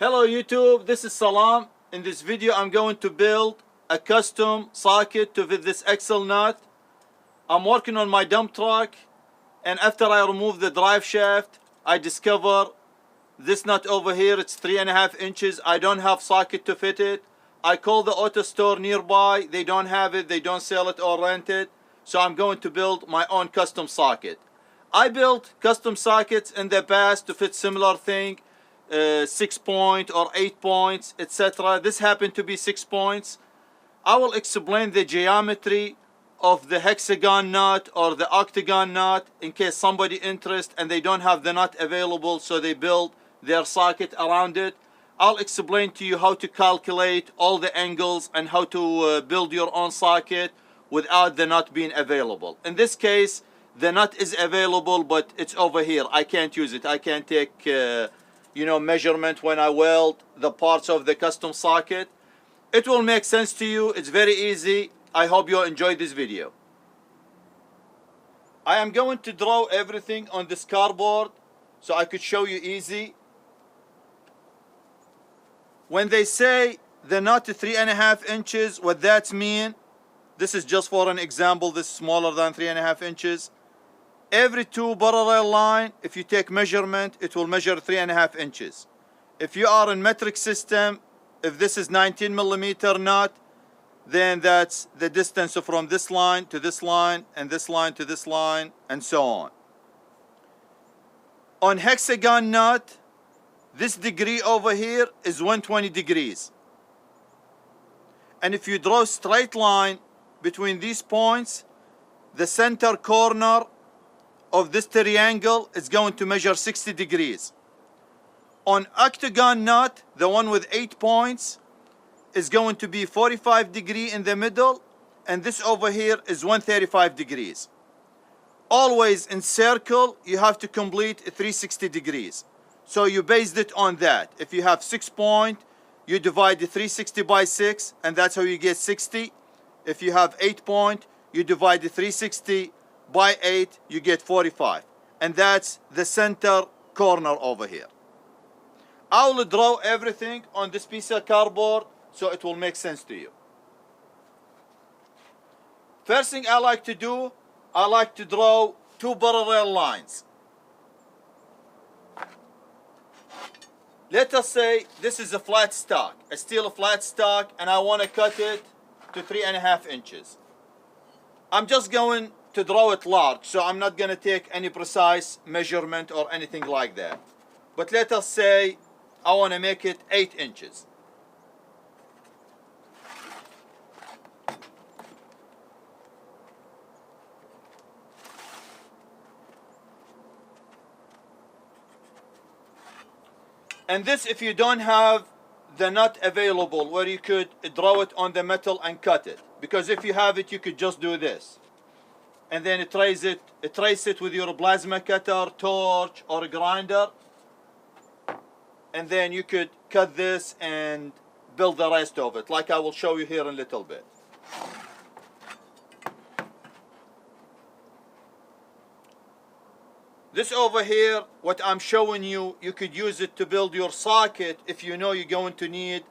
Hello YouTube, this is Salam. In this video I'm going to build a custom socket to fit this axle nut. I'm working on my dump truck, and after I remove the drive shaft I discover this nut over here. It's 3.5 inches. I don't have socket to fit it. I call the auto store nearby. They don't have it, they don't sell it or rent it. So I'm going to build my own custom socket. I built custom sockets in the past to fit similar thing. 6 point or 8 points, etc. This happened to be 6 points. I will explain the geometry of the hexagon nut or the octagon nut in case somebody interested and they don't have the nut available, so they build their socket around it. I'll explain to you how to calculate all the angles and how to build your own socket without the nut being available. In this case the nut is available, but it's over here. I can't use it. I can't take measurement when I weld the parts of the custom socket. It will make sense to you. It's very easy. I hope you enjoy this video. I am going to draw everything on this cardboard so I could show you easy. When they say the nut is 3.5 inches, what that mean? This is just for an example. This is smaller than 3.5 inches. Every two parallel line, if you take measurement, it will measure 3.5 inches. If you are in metric system, if this is 19 millimeter nut, then that's the distance from this line to this line and this line to this line and so on. On hexagon nut, this degree over here is 120 degrees. And if you draw a straight line between these points, the center corner of this triangle is going to measure 60 degrees. On octagon nut, the one with 8 points, is going to be 45 degrees in the middle, and this over here is 135 degrees. Always in circle you have to complete 360 degrees. So you based it on that. If you have 6 point, you divide the 360 by 6, and that's how you get 60. If you have 8 point, you divide the 360 by 8, you get 45, and that's the center corner over here. I will draw everything on this piece of cardboard so it will make sense to you. First thing I like to do, I like to draw two parallel lines. Let us say this is a flat stock, a steel flat stock, and I want to cut it to 3.5 inches. I'm just going to draw it large, so I'm not going to take any precise measurement or anything like that. But let us say I want to make it 8 inches. And this, if you don't have the nut available where you could draw it on the metal and cut it, because if you have it you could just do this and then trace it with your plasma cutter, torch, or a grinder, and then you could cut this and build the rest of it, like I will show you here in a little bit. This over here, what I'm showing you, you could use it to build your socket if you know you're going to need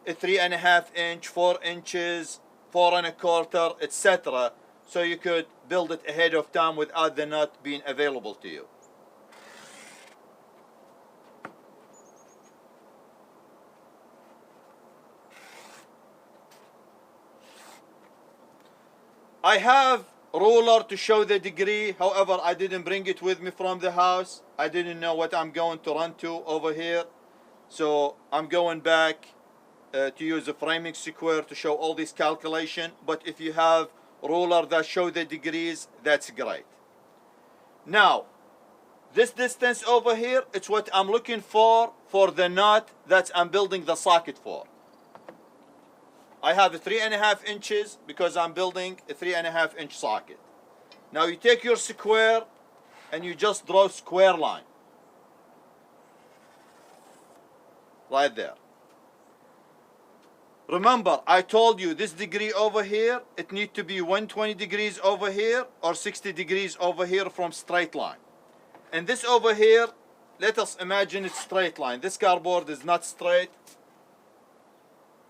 a 3.5 inch, 4 inches, 4 1/4, etc. So you could build it ahead of time without the nut being available to you. I have ruler to show the degree, however I didn't bring it with me from the house. I didn't know what I'm going to run to over here, so I'm going back to use a framing square to show all this calculation. But if you have ruler that show the degrees, that's great. Now this distance over here, it's what I'm looking for the nut that I'm building the socket for. I have a 3.5 inches because I'm building a 3.5 inch socket. Now you take your square and you just draw a square line right there. Remember, I told you this degree over here, it needs to be 120 degrees over here or 60 degrees over here from straight line. And this over here, let us imagine it's straight line. This cardboard is not straight.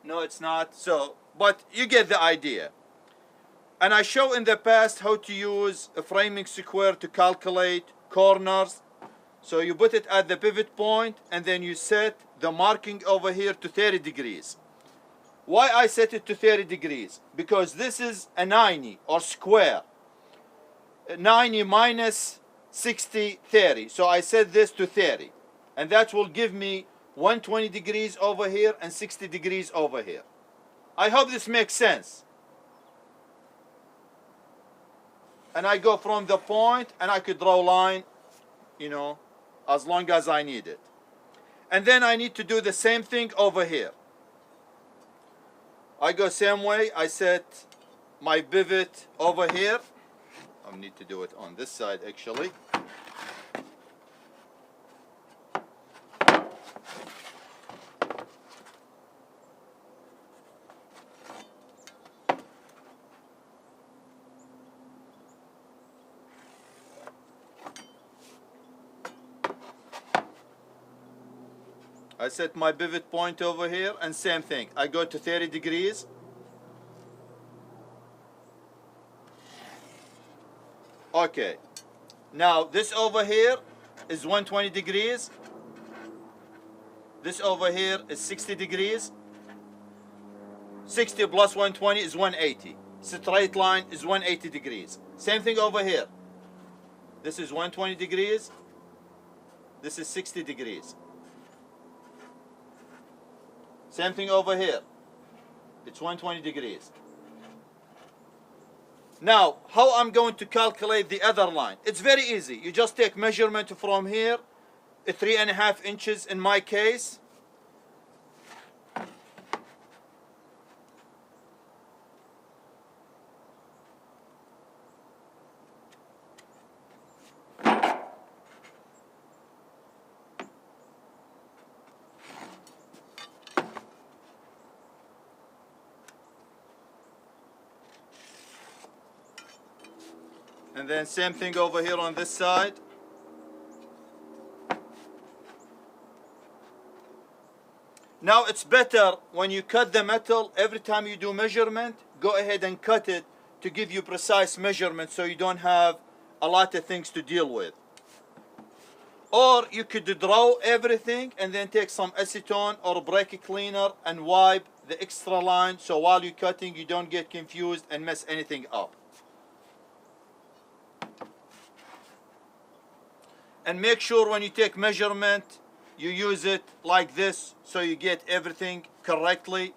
No, it's not. So, but you get the idea. And I show in the past how to use a framing square to calculate corners. So you put it at the pivot point and then you set the marking over here to 30 degrees. Why I set it to 30 degrees? Because this is a 90 or square. 90 minus 60, 30. So I set this to 30. And that will give me 120 degrees over here and 60 degrees over here. I hope this makes sense. And I go from the point and I could draw a line, you know, as long as I need it. And then I need to do the same thing over here. I go same way. I set my pivot over here. I need to do it on this side actually. I set my pivot point over here and same thing. I go to 30 degrees. Okay. Now this over here is 120 degrees. This over here is 60 degrees. 60 plus 120 is 180. Straight line is 180 degrees. Same thing over here. This is 120 degrees. This is 60 degrees. Same thing over here. It's 120 degrees. Now, how I'm going to calculate the other line? It's very easy. You just take measurement from here, 3.5 inches in my case. And then same thing over here on this side. Now it's better when you cut the metal, every time you do measurement, go ahead and cut it to give you precise measurement so you don't have a lot of things to deal with. Or you could draw everything and then take some acetone or brake cleaner and wipe the extra line so while you're cutting you don't get confused and mess anything up. And make sure when you take measurement, you use it like this so you get everything correctly.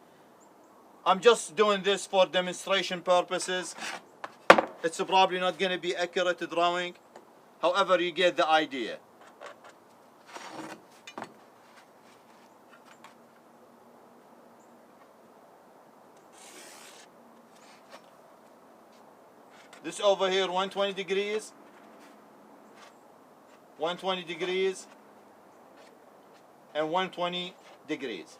I'm just doing this for demonstration purposes. It's probably not going to be accurate drawing. However, you get the idea. This over here, 120 degrees. 120 degrees and 120 degrees.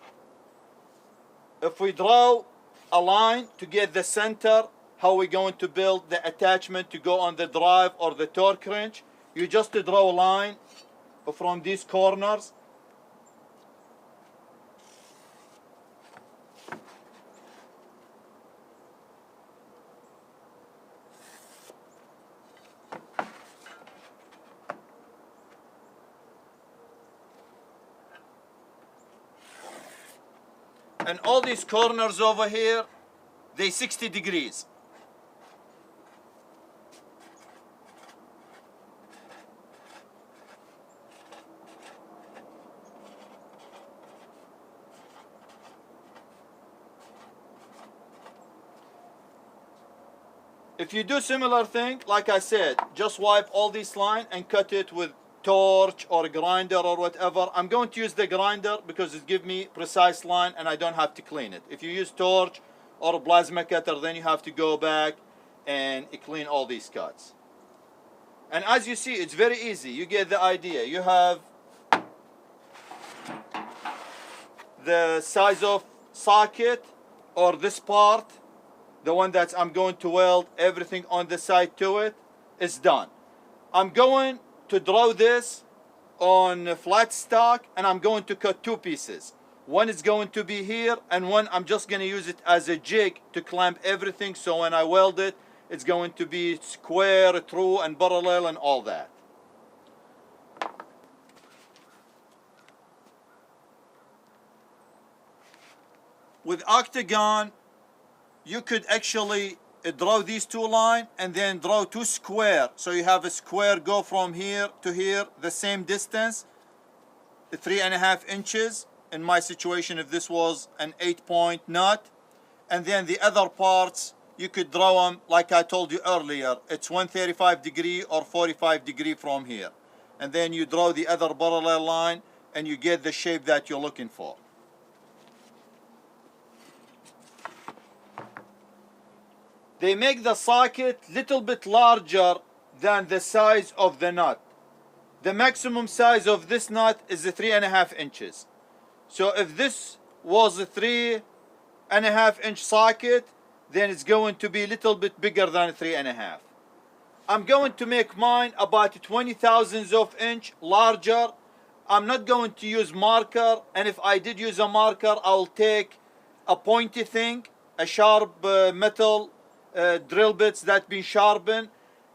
If we draw a line to get the center, how we're going to build the attachment to go on the drive or the torque wrench, you just draw a line from these corners. And all these corners over here, they 60 degrees. If you do similar thing, like I said, just wipe all this line and cut it with torch or grinder or whatever. I'm going to use the grinder because it gives me precise line and I don't have to clean it. If you use torch or plasma cutter, then you have to go back and clean all these cuts. And as you see, it's very easy. You get the idea. You have the size of socket or this part, the one that I'm going to weld everything on the side to it, is done. I'm going to draw this on flat stock, and I'm going to cut two pieces. One is going to be here, and one I'm just going to use it as a jig to clamp everything, so when I weld it, it's going to be square, true, and parallel, and all that. With octagon, you could actually draw these two lines and then draw two square. So you have a square go from here to here, the same distance, 3.5 inches. In my situation, if this was an 8-point nut, and then the other parts, you could draw them like I told you earlier. It's 135 degree or 45 degree from here. And then you draw the other parallel line and you get the shape that you're looking for. They make the socket little bit larger than the size of the nut. The maximum size of this nut is 3.5 inches. So if this was a 3.5 inch socket, then it's going to be a little bit bigger than 3.5. I'm going to make mine about 20 thousandths of inch larger. I'm not going to use marker, and if I did use a marker, I'll take a pointy thing, a sharp metal drill bits that been sharpened,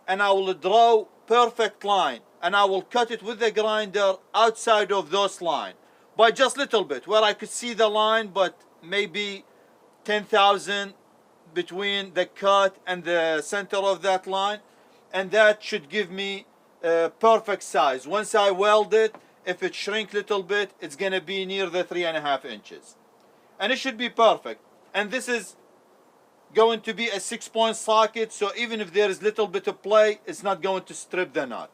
and I will draw perfect line, and I will cut it with the grinder outside of those line by just little bit where I could see the line, but maybe 10,000 between the cut and the center of that line, and that should give me a perfect size. Once I weld it, if it shrink little bit, it's gonna be near the 3.5 inches, and it should be perfect. And this is going to be a 6-point socket, so even if there is little bit of play, it's not going to strip the nut.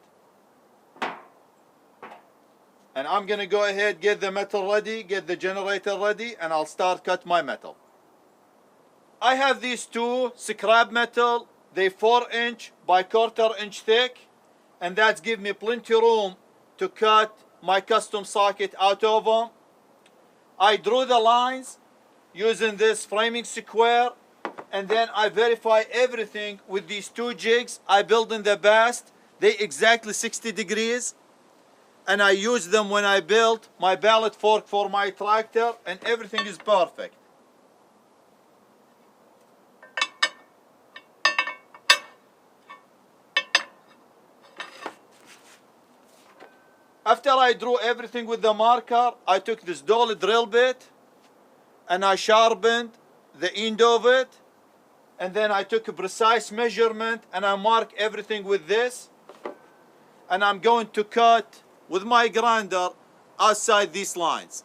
And I'm gonna go ahead, get the metal ready, get the generator ready, and I'll start cut my metal. I have these two scrap metal. They 4-inch by 1/4 inch thick, and that's give me plenty room to cut my custom socket out of them. I drew the lines using this framing square, and then I verify everything with these two jigs I built in the past. They exactly 60 degrees, and I use them when I built my pallet fork for my tractor, and everything is perfect. After I drew everything with the marker, I took this dolly drill bit and I sharpened the end of it, and then I took a precise measurement and I mark everything with this, and I'm going to cut with my grinder outside these lines.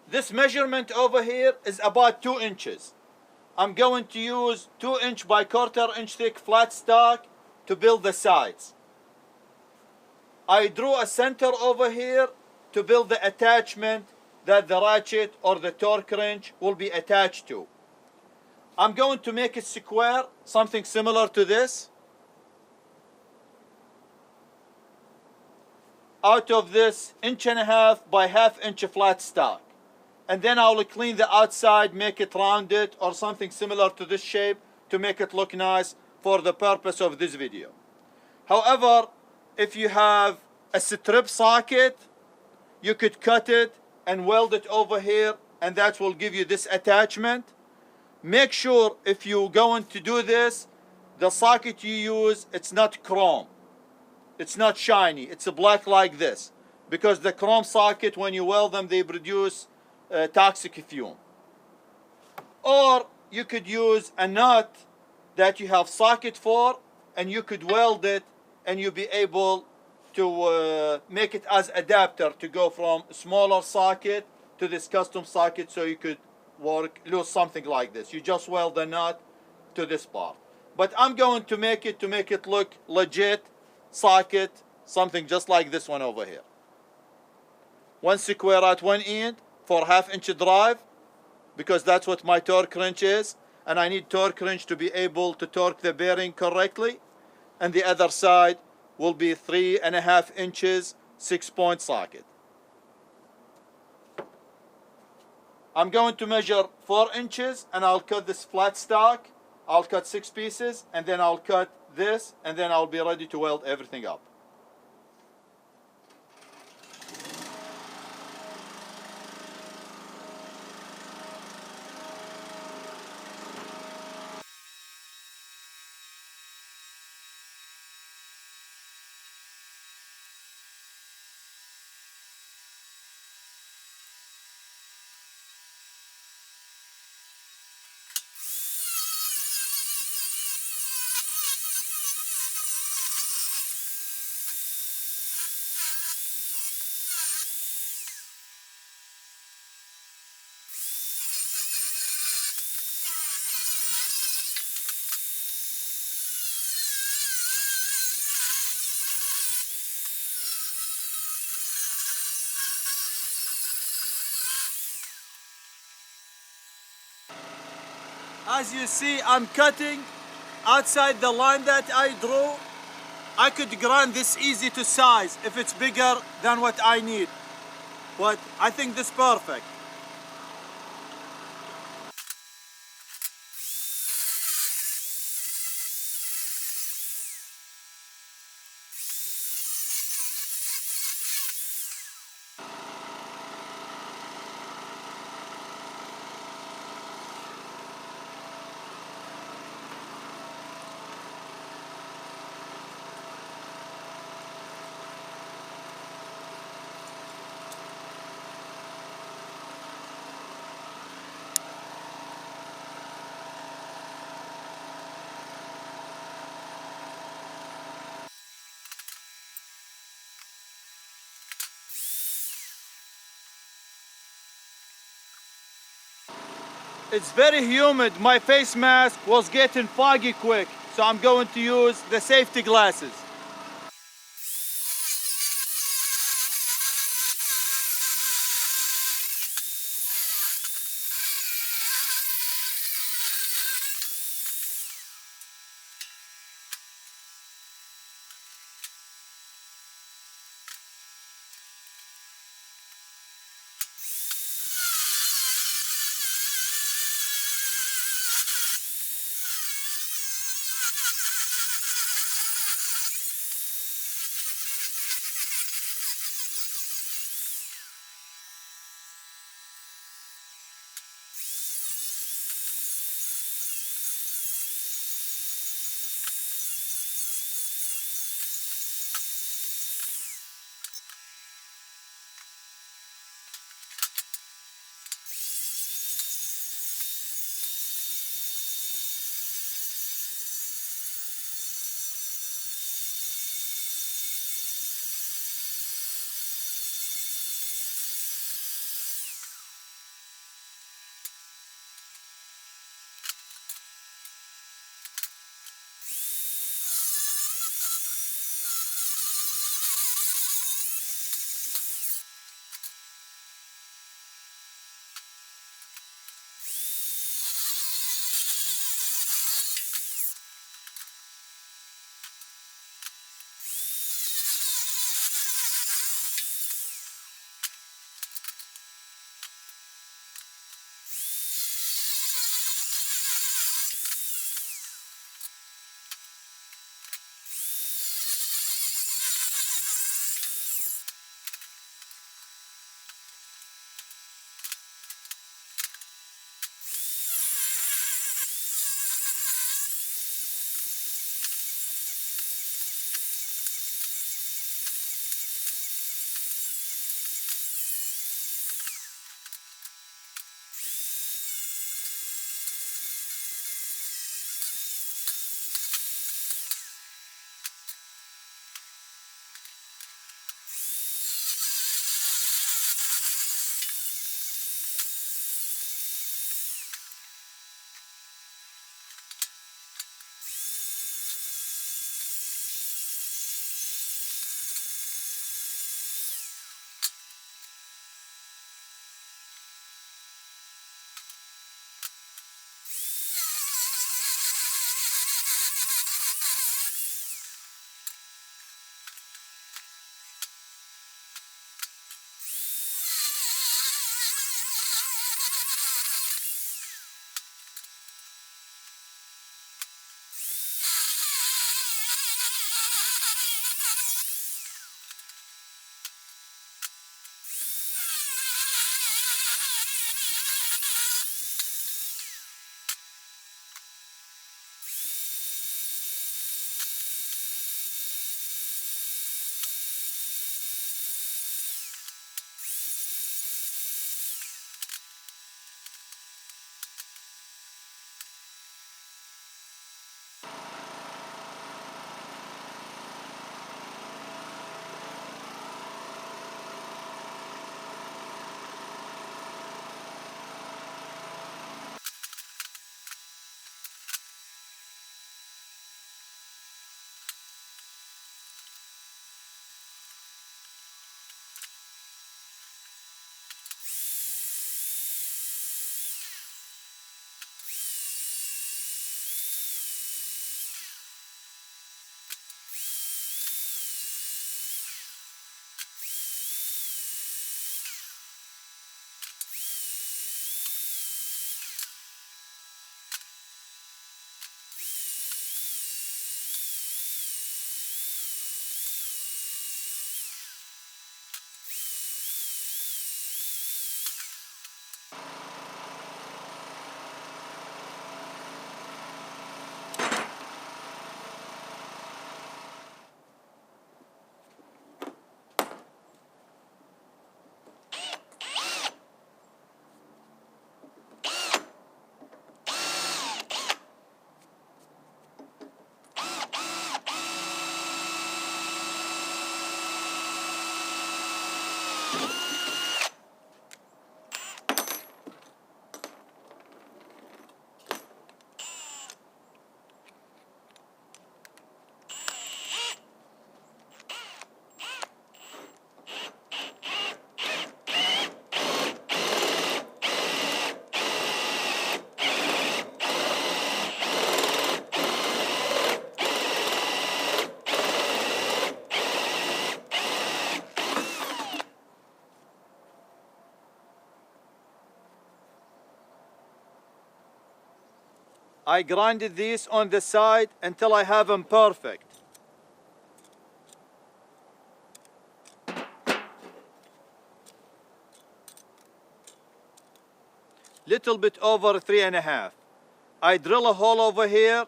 This measurement over here is about 2 inches. I'm going to use 2-inch by 1/4 inch thick flat stock to build the sides. I drew a center over here to build the attachment that the ratchet or the torque wrench will be attached to. I'm going to make it square, something similar to this. Out of this 1.5 by 1/2 inch flat stock. And then I will clean the outside, make it rounded or something similar to this shape to make it look nice for the purpose of this video. However, if you have a strip socket, you could cut it and weld it over here, and that will give you this attachment. Make sure if you're going to do this, the socket you use, it's not chrome. It's not shiny. It's a black like this. Because the chrome socket, when you weld them, they produce toxic fume. Or you could use a nut that you have socket for, and you could weld it, and you'll be able to make it as adapter to go from a smaller socket to this custom socket, so you could use something like this. You just weld the nut to this part. But I'm going to make it look legit socket, something just like this one over here. One square at one end for 1/2 inch drive, because that's what my torque wrench is, and I need torque wrench to be able to torque the bearing correctly. And the other side will be 3.5 inches 6-point socket. I'm going to measure 4 inches and I'll cut this flat stock. I'll cut 6 pieces and then I'll cut this and then I'll be ready to weld everything up. As you see, I'm cutting outside the line that I drew. I could grind this easy to size if it's bigger than what I need, but I think this is perfect. It's very humid. My face mask was getting foggy quick, so I'm going to use the safety glasses. I grinded these on the side until I have them perfect. Little bit over 3.5. I drill a hole over here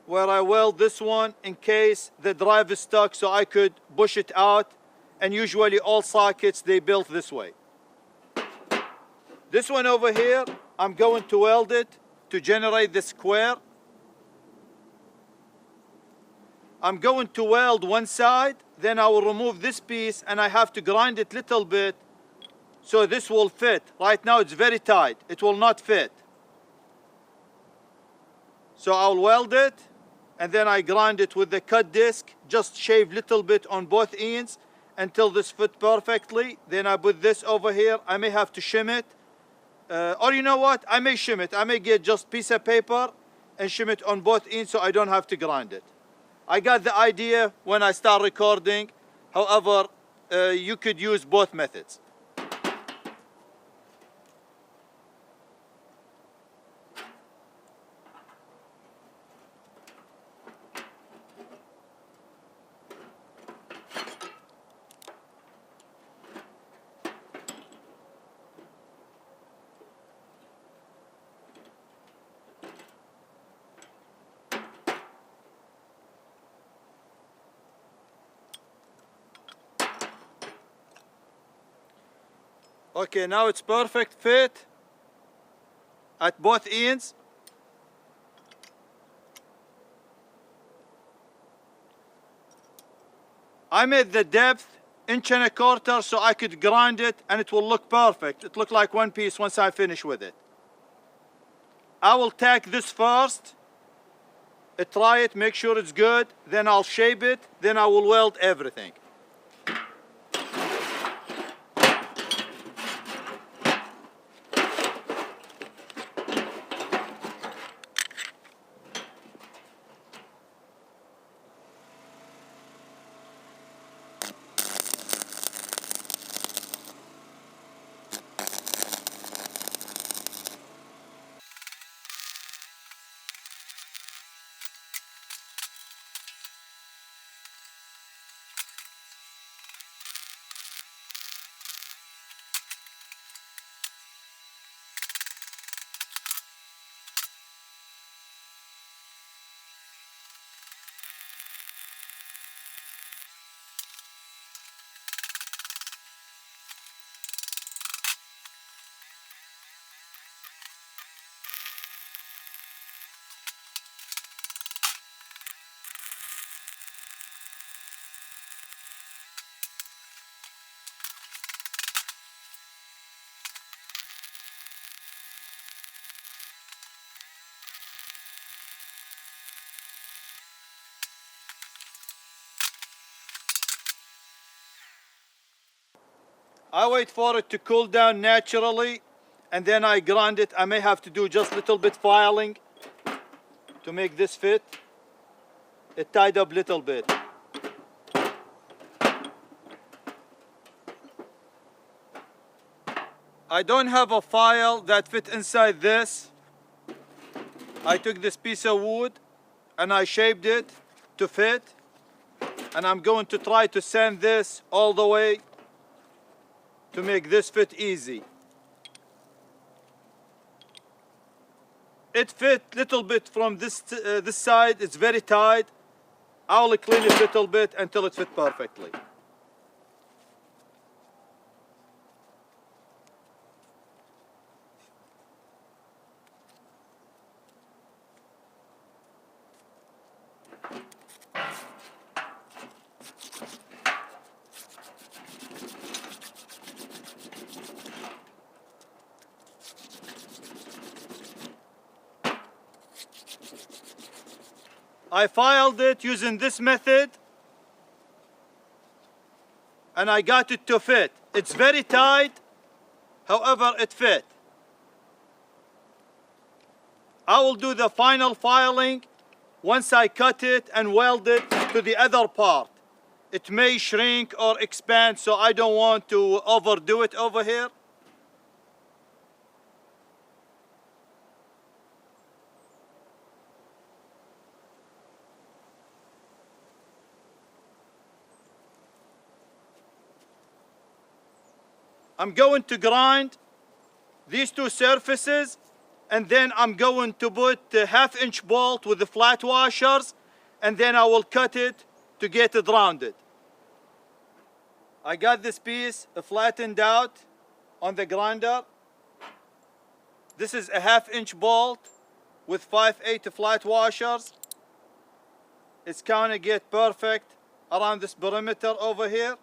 where I weld this one in case the drive is stuck so I could push it out, and usually all sockets they built this way. This one over here, I'm going to weld it to generate the square. I'm going to weld one side, then I will remove this piece and I have to grind it little bit so this will fit. Right now it's very tight, it will not fit. So I'll weld it and then I grind it with the cut disc, just shave little bit on both ends until this fit perfectly. Then I put this over here. I may have to shim it. Or you know what, I may shim it. I may get just piece of paper and shim it on both ends so I don't have to grind it. I got the idea when I start recording. However, you could use both methods. Okay, now it's perfect fit at both ends. I made the depth 1.25 inches so I could grind it and it will look perfect. It looked like one piece once I finish with it. I will tack this first, try it, make sure it's good, then I'll shape it, then I will weld everything. I wait for it to cool down naturally and then I grind it. I may have to do just a little bit filing to make this fit. It tied up a little bit. I don't have a file that fit inside this. I took this piece of wood and I shaped it to fit, and I'm going to try to sand this all the way to make this fit easy. It fit little bit from this side. It's very tight. I'll clean it a little bit until it fit perfectly. I filed it using this method and I got it to fit. It's very tight, however it fit. I will do the final filing once I cut it and weld it to the other part. It may shrink or expand, so I don't want to overdo it over here. I'm going to grind these two surfaces, and then I'm going to put the 1/2 inch bolt with the flat washers, and then I will cut it to get it rounded. I got this piece flattened out on the grinder. This is a 1/2 inch bolt with 5/8 flat washers. It's gonna get perfect around this perimeter over here.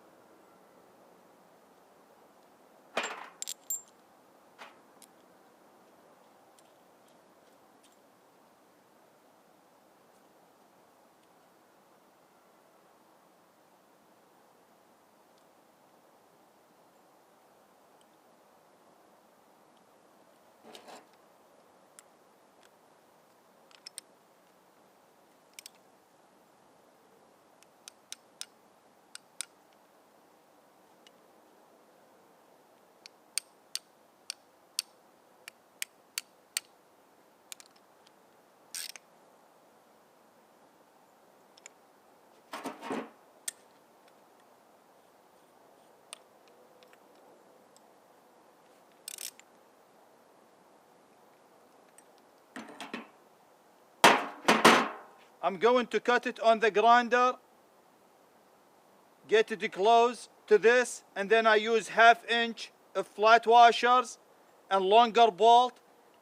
I'm going to cut it on the grinder, get it close to this, and then I use 1/2 inch of flat washers and longer bolt,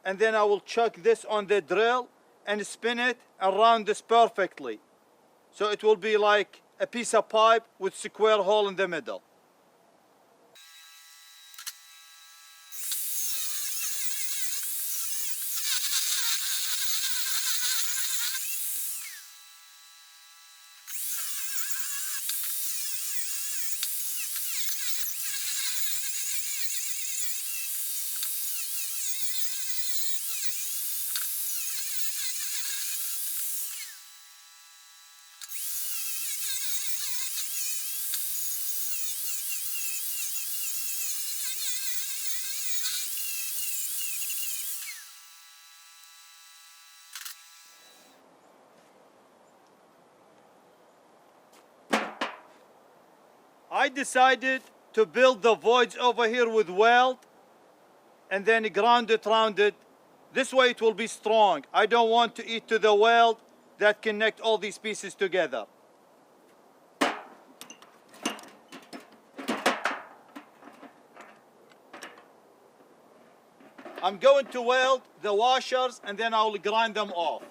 and then I will chuck this on the drill and spin it and round this perfectly. So it will be like a piece of pipe with square hole in the middle. I decided to build the voids over here with weld and then ground it, round it. This way it will be strong. I don't want to eat to the weld that connect all these pieces together. I'm going to weld the washers and then I will grind them off.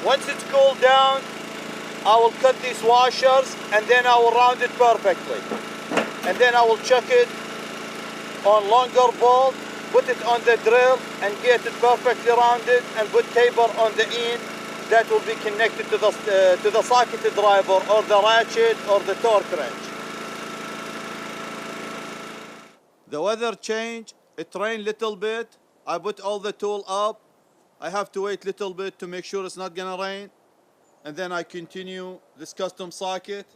Once it's cooled down, I will cut these washers and then I will round it perfectly. And then I will chuck it on longer bolt, put it on the drill and get it perfectly rounded and put taper on the end that will be connected to the socket driver or the ratchet or the torque wrench. The weather change, it rained little bit. I put all the tool up. I have to wait little bit to make sure it's not gonna rain. And then I continue this custom socket.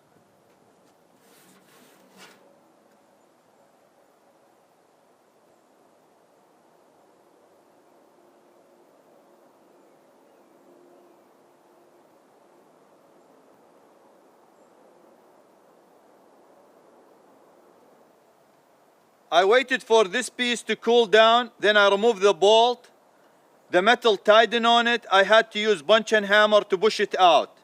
I waited for this piece to cool down, then I removed the bolt. The metal tightened on it. I had to use bunch and hammer to push it out.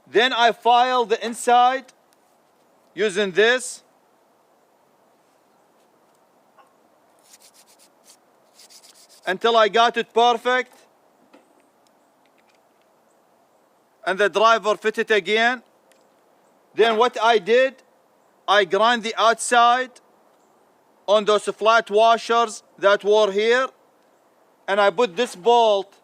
Then I filed the inside using this. Until I got it perfect. And the driver fitted again. Then what I did, I grind the outside on those flat washers that were here, and I put this bolt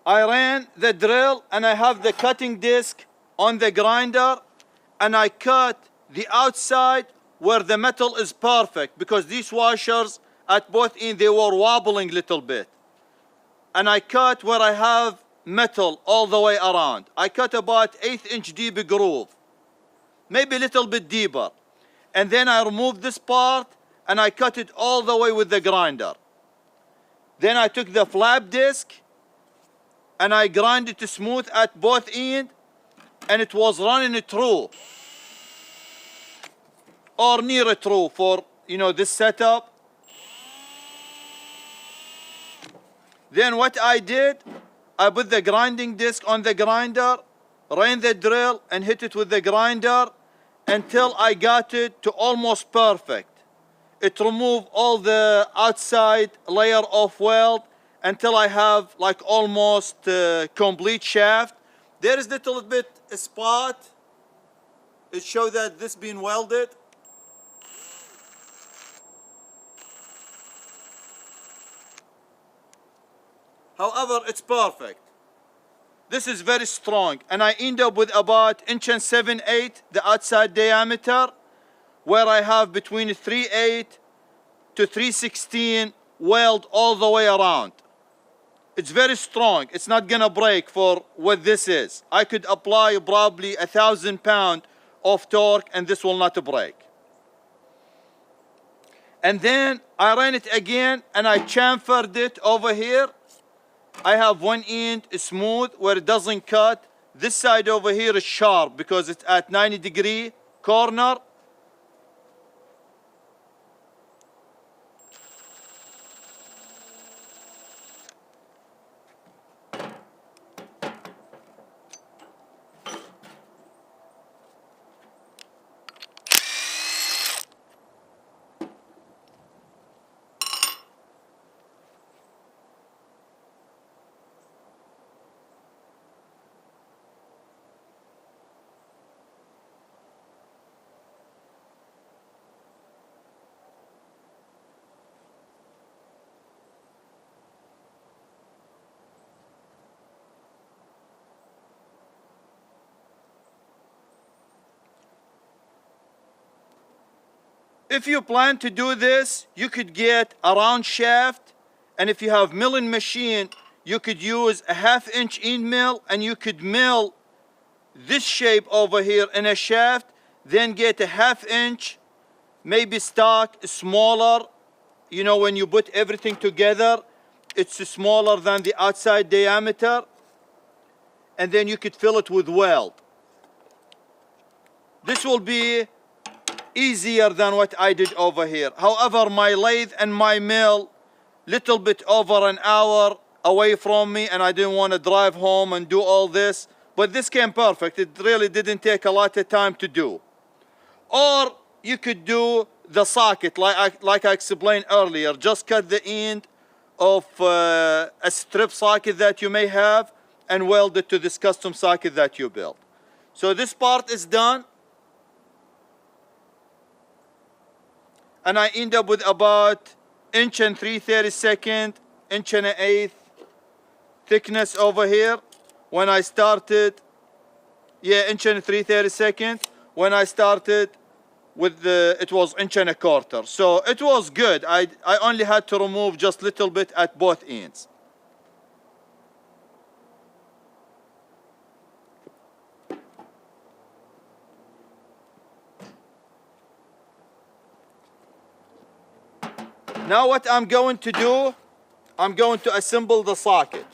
I ran the drill and I have the cutting disc on the grinder, and I cut the outside where the metal is perfect, because these washers at both ends they were wobbling a little bit. And I cut where I have metal all the way around. I cut about 1/8 deep groove, maybe a little bit deeper. And then I removed this part and I cut it all the way with the grinder. Then I took the flap disc and I grind it smooth at both ends, and it was running true or near true for this setup. Then what I did, I put the grinding disc on the grinder, ran the drill and hit it with the grinder until I got it to almost perfect. It removed all the outside layer of weld until I have like almost complete shaft. There is little bit a spot. It shows that this been welded. However, it's perfect. This is very strong, and I end up with about 1 7/8" the outside diameter, where I have between 3/8 to 3/16 weld all the way around. It's very strong. It's not gonna break for what this is. I could apply probably 1,000 pounds of torque and this will not break. And then I ran it again and I chamfered it over here. I have one end smooth where it doesn't cut. This side over here is sharp because it's at 90-degree corner. If you plan to do this, you could get a round shaft, and if you have milling machine, you could use a 1/2" end mill and you could mill this shape over here in a shaft, then get a 1/2", maybe stock smaller. When you put everything together, it's smaller than the outside diameter, and then you could fill it with weld. This will be easier than what I did over here. However, my lathe and my mill little bit over an hour away from me, and I didn't want to drive home and do all this, but this came perfect. It really didn't take a lot of time to do. Or you could do the socket like I explained earlier. Just cut the end of a strip socket that you may have and weld it to this custom socket that you built. So this part is done, and I end up with about 1 3/32, 1 1/8 thickness over here. When I started, yeah, 1 3/32. When I started with it was 1 1/4. So it was good. I only had to remove just little bit at both ends. Now what I'm going to do, I'm going to assemble the socket.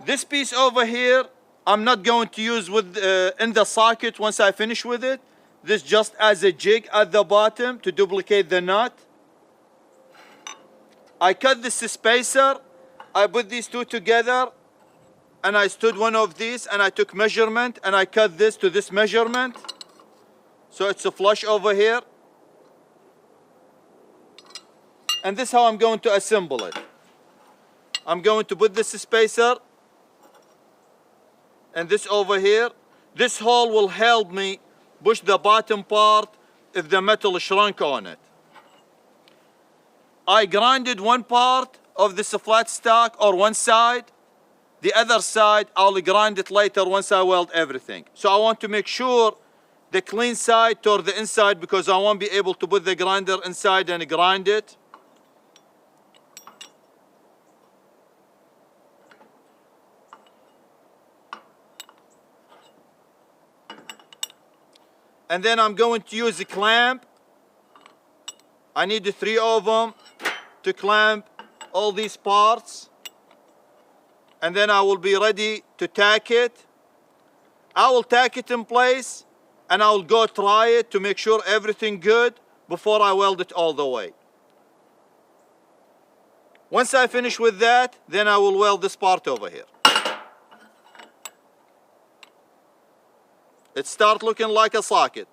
This piece over here, I'm not going to use with in the socket once I finish with it. This just as a jig at the bottom to duplicate the nut. I cut this spacer, I put these two together, and I stood one of these and I took measurement and I cut this to this measurement. So it's a flush over here. And this is how I'm going to assemble it. I'm going to put this spacer and this over here. This hole will help me push the bottom part if the metal shrunk on it. I grinded one part of this flat stock or one side. The other side I'll grind it later once I weld everything. So I want to make sure the clean side toward the inside because I won't be able to put the grinder inside and grind it. And then I'm going to use a clamp. I need 3 of them to clamp all these parts. And then I will be ready to tack it. I will tack it in place and I will go try it to make sure everything good before I weld it all the way. Once I finish with that, then I will weld this part over here. It starts looking like a socket.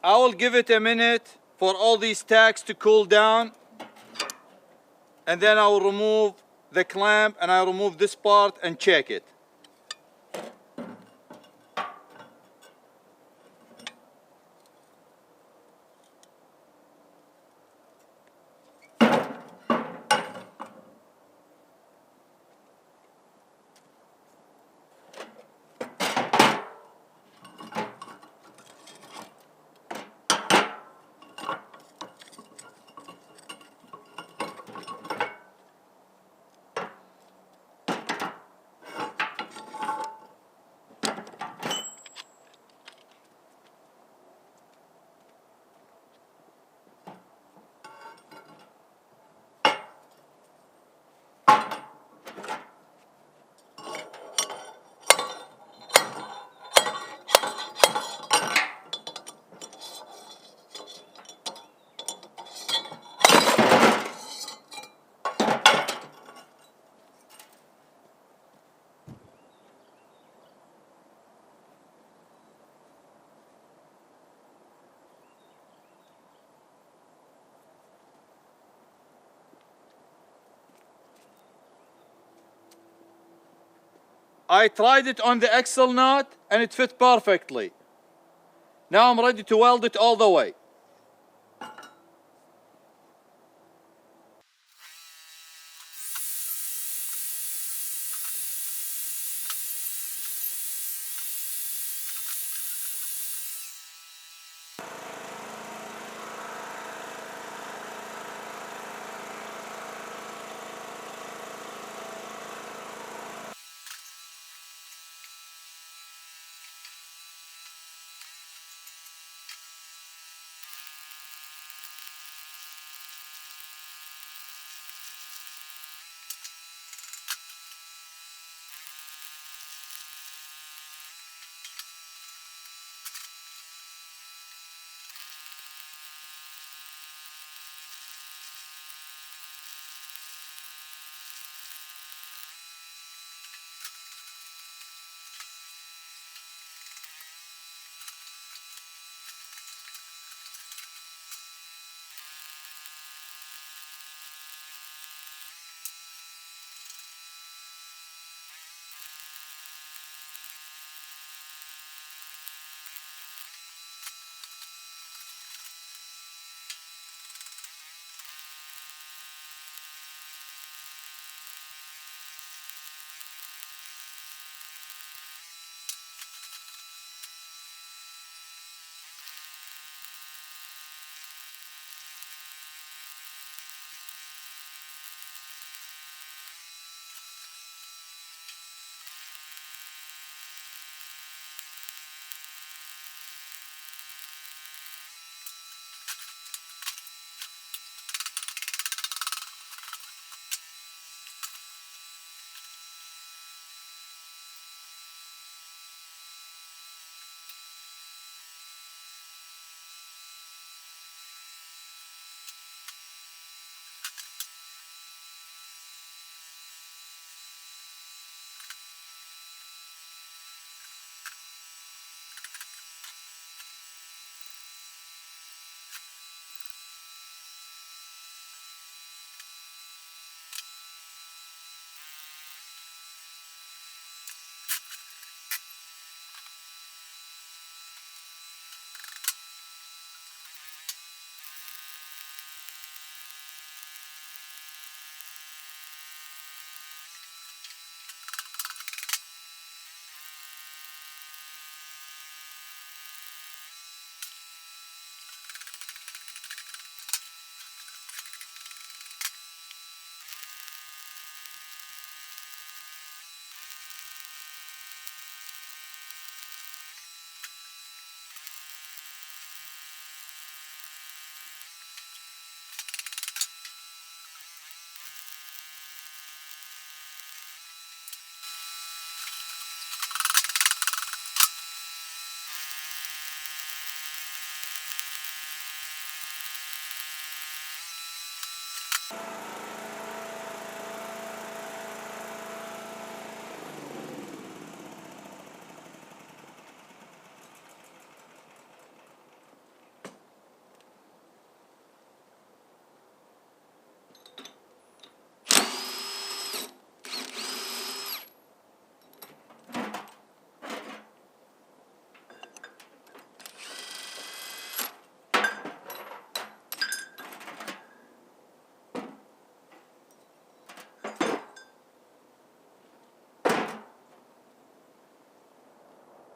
I will give it a minute for all these tacks to cool down, and then I will remove the clamp and I remove this part and check it. I tried it on the axle nut and it fit perfectly. Now I'm ready to weld it all the way.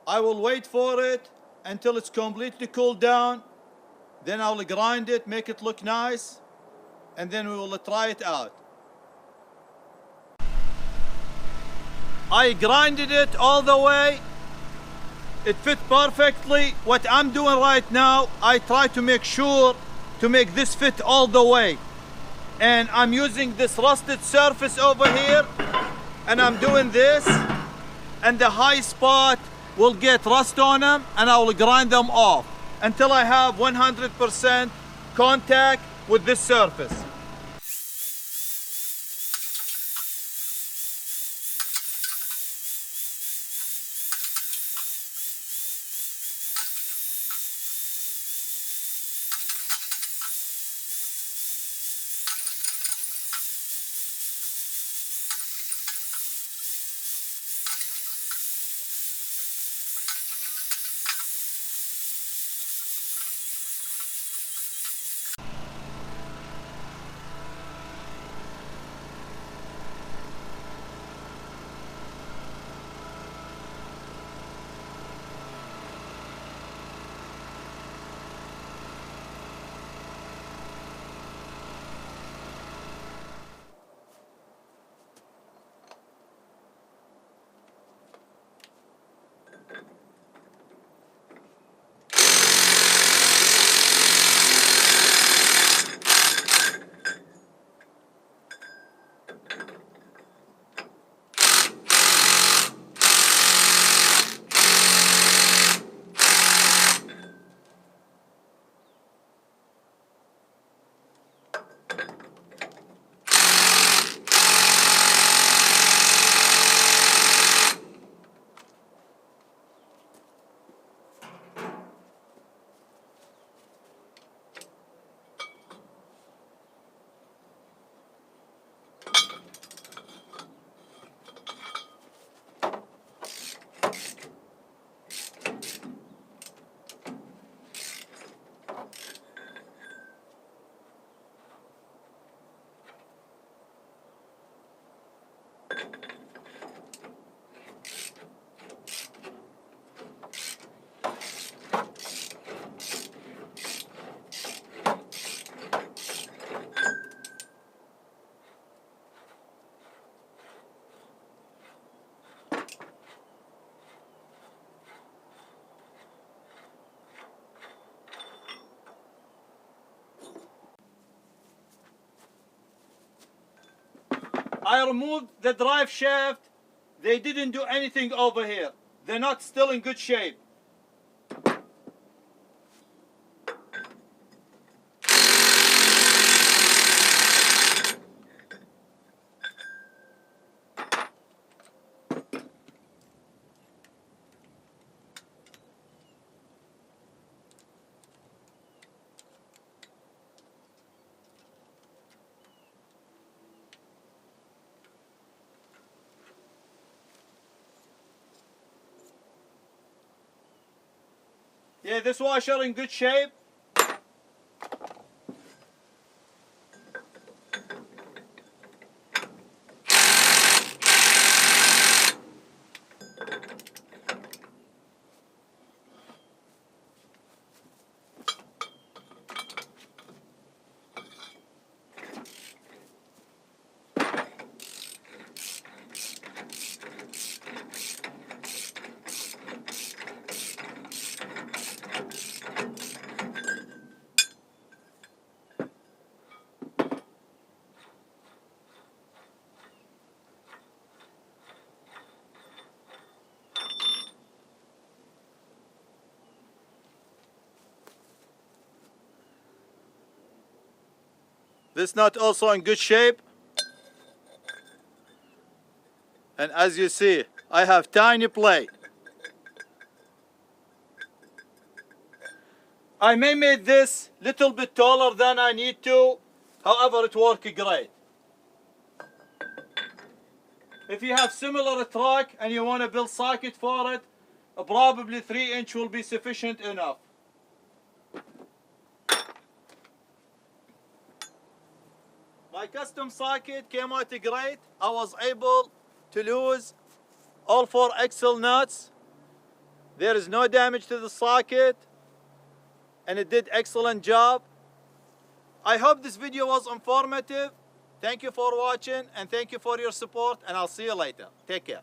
I will wait for it until it's completely cooled down. Then I will grind it, make it look nice, and then we will try it out. I grinded it all the way. It fit perfectly. What I'm doing right now, I try to make sure to make this fit all the way. And I'm using this rusted surface over here, and I'm doing this, and the high spot will get rust on them, and I will grind them off until I have 100% contact with this surface. I removed the drive shaft. They didn't do anything over here. They're not still in good shape. Yeah, this washer in good shape. This nut also in good shape. And as you see, I have tiny plate. I may make this little bit taller than I need to, however it works great. If you have similar track and you want to build socket for it, probably 3-inch will be sufficient enough. My custom socket came out great. I was able to lose all 4 axle nuts There is no damage to the socket, and it did excellent job. I hope this video was informative. Thank you for watching, and thank you for your support, and I'll see you later. Take care.